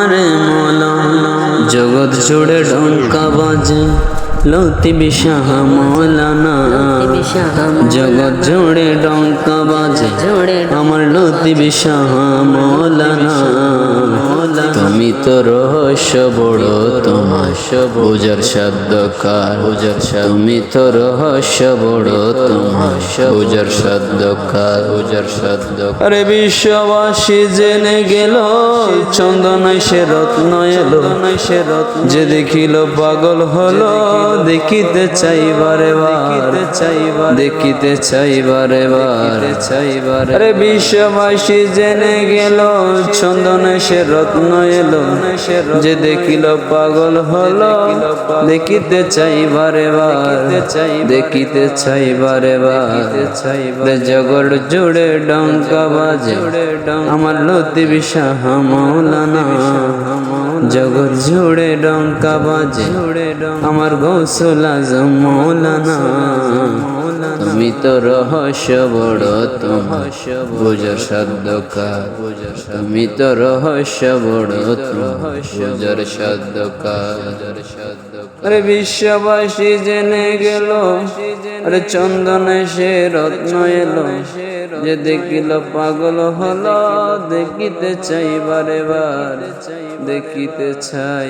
আমারে মৌলা জগৎ জুড়ে ডঙ্কা বাজে লতিফ শাহ মৌলানা জগৎ জুড়ে ডঙ্কা বাজে আমার লতিফ শাহ মৌলানা তুমি তো রহস্য বড় তোমার বুঝার সাধ্য কার তুমি তো রহস্য বড় তোমার বুঝার সাধ্য কার আরে বিশ্ববাসী জেনে গেল চন্দন সে রত্ন এলো যে দেখিল পাগল হলো দেখিতে চাইবারে বার আরে বিশ্ববাসী জেনে গেল চন্দন সে রত্ন এলো যে দেখিল পাগল হলো দেখিতে চাইবারে বার জগৎ জুড়ে ডঙ্কা বাজে আমার লতিফ শাহ মৌলানা জগৎ জুড়ে ডঙ্কা বাজে আমার গৌসুল আজম মৌলানা তুমি তো রহস্য বড় তোমার বুঝার সাধ্য কার তুমি তো রহস্য বড় বুঝার সাধ্য কার আরে বিশ্ববাসী জেনে গেল আরে চন্দনে সে রত্ন এলো যে দেখিল পাগল হলো দেখিতে চাই বারে বার দেখিতে চাই।